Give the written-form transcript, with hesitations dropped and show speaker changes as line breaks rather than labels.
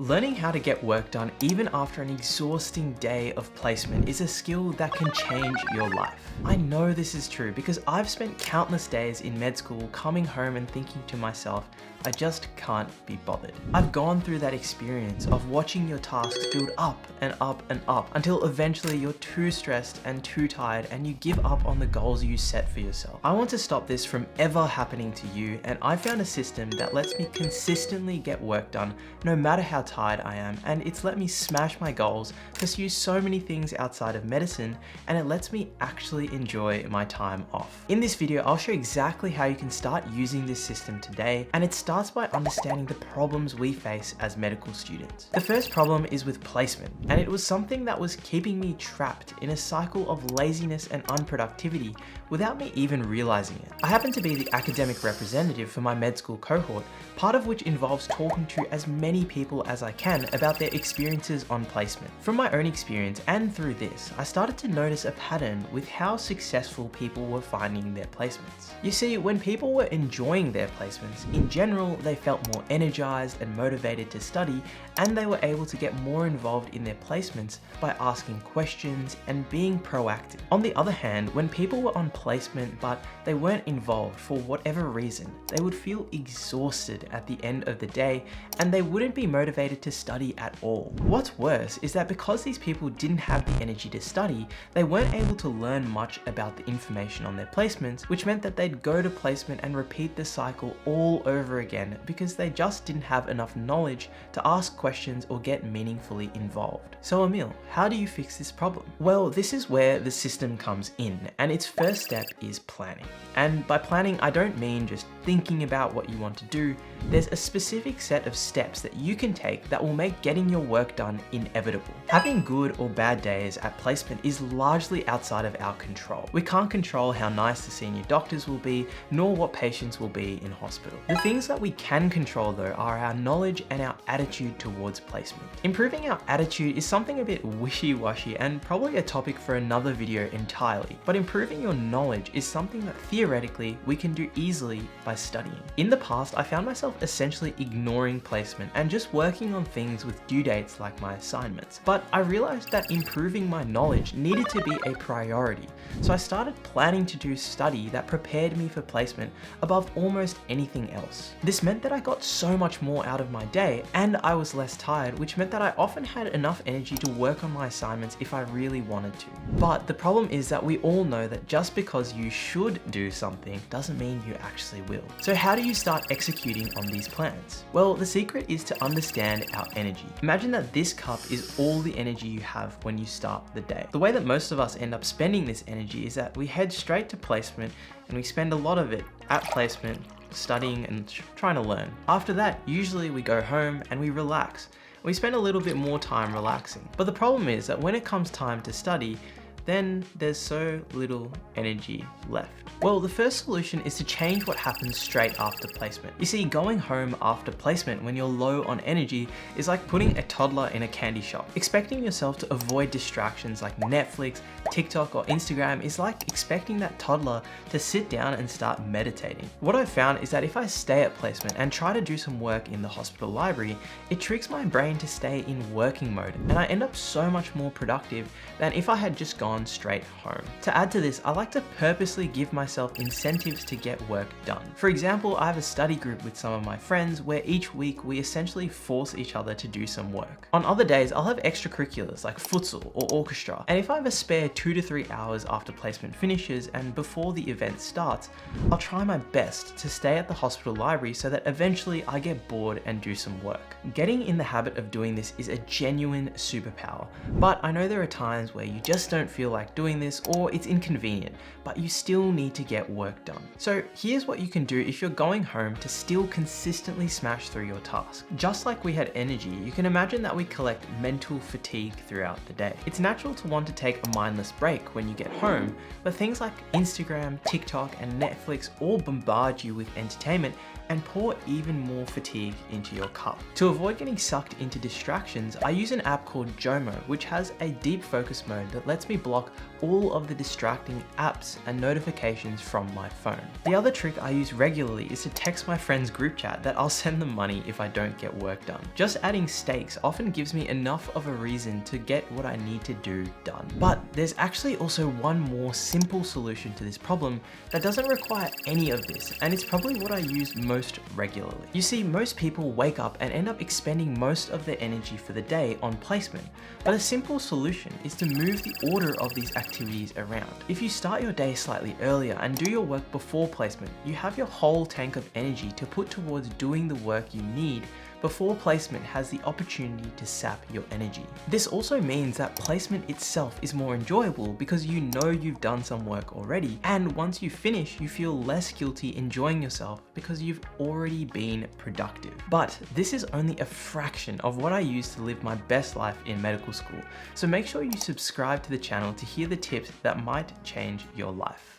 Learning how to get work done even after an exhausting day of placement is a skill that can change your life. I know this is true because I've spent countless days in med school coming home and thinking to myself, I just can't be bothered. I've gone through that experience of watching your tasks build up and up and up until eventually you're too stressed and too tired and you give up on the goals you set for yourself. I want to stop this from ever happening to you, and I found a system that lets me consistently get work done no matter how tired I am, and it's let me smash my goals, pursue so many things outside of medicine, and it lets me actually enjoy my time off. In this video, I'll show exactly how you can start using this system today, and it starts by understanding the problems we face as medical students. The first problem is with placement, and it was something that was keeping me trapped in a cycle of laziness and unproductivity without me even realizing it. I happen to be the academic representative for my med school cohort, part of which involves talking to as many people as I can about their experiences on placement. From my own experience and through this, I started to notice a pattern with how successful people were finding their placements. You see, when people were enjoying their placements, in general, they felt more energized and motivated to study, and they were able to get more involved in their placements by asking questions and being proactive. On the other hand, when people were on placement but they weren't involved for whatever reason, they would feel exhausted at the end of the day and they wouldn't be motivated to study at all. What's worse is that because these people didn't have the energy to study, they weren't able to learn much about the information on their placements, which meant that they'd go to placement and repeat the cycle all over again because they just didn't have enough knowledge to ask questions or get meaningfully involved. So Emil, how do you fix this problem? Well, this is where the system comes in, and its first step is planning. And by planning, I don't mean just thinking about what you want to do. There's a specific set of steps that you can take that will make getting your work done inevitable. Having good or bad days at placement is largely outside of our control. We can't control how nice the senior doctors will be, nor what patients will be in hospital. The things that we can control though are our knowledge and our attitude towards placement. Improving our attitude is something a bit wishy-washy and probably a topic for another video entirely, but improving your knowledge is something that theoretically we can do easily by studying. In the past, I found myself essentially ignoring placement and just working on things with due dates like my assignments. But I realized that improving my knowledge needed to be a priority. So I started planning to do study that prepared me for placement above almost anything else. This meant that I got so much more out of my day and I was less tired, which meant that I often had enough energy to work on my assignments if I really wanted to. But the problem is that we all know that just because you should do something doesn't mean you actually will. So how do you start executing on these plans? Well, the secret is to understand our energy. Imagine that this cup is all the energy you have when you start the day. The way that most of us end up spending this energy is that we head straight to placement and we spend a lot of it at placement, studying and trying to learn. After that, usually we go home and we relax. We spend a little bit more time relaxing. But the problem is that when it comes time to study, then there's so little energy left. Well, the first solution is to change what happens straight after placement. You see, going home after placement when you're low on energy is like putting a toddler in a candy shop. Expecting yourself to avoid distractions like Netflix, TikTok, or Instagram is like expecting that toddler to sit down and start meditating. What I've found is that if I stay at placement and try to do some work in the hospital library, it tricks my brain to stay in working mode, and I end up so much more productive than if I had just gone straight home. To add to this, I like to purposely give myself incentives to get work done. For example, I have a study group with some of my friends where each week we essentially force each other to do some work. On other days, I'll have extracurriculars like futsal or orchestra, and if I have a spare 2 to 3 hours after placement finishes and before the event starts, I'll try my best to stay at the hospital library so that eventually I get bored and do some work. Getting in the habit of doing this is a genuine superpower, but I know there are times where you just don't feel like doing this or it's inconvenient, but you still need to get work done. So here's what you can do if you're going home to still consistently smash through your task. Just like we had energy, you can imagine that we collect mental fatigue throughout the day. It's natural to want to take a mindless break when you get home, but things like Instagram, TikTok, and Netflix all bombard you with entertainment and pour even more fatigue into your cup. To avoid getting sucked into distractions, I use an app called Jomo, which has a deep focus mode that lets me block all of the distracting apps and notifications from my phone. The other trick I use regularly is to text my friends group chat that I'll send them money if I don't get work done. Just adding stakes often gives me enough of a reason to get what I need to do done. But there's actually also one more simple solution to this problem that doesn't require any of this, and it's probably what I use most regularly. You see, most people wake up and end up expending most of their energy for the day on placement, but a simple solution is to move the order of these activities around. If you start your day slightly earlier and do your work before placement, you have your whole tank of energy to put towards doing the work you need before placement has the opportunity to sap your energy. This also means that placement itself is more enjoyable because you know you've done some work already, and once you finish, you feel less guilty enjoying yourself because you've already been productive. But this is only a fraction of what I use to live my best life in medical school, so make sure you subscribe to the channel to hear the tips that might change your life.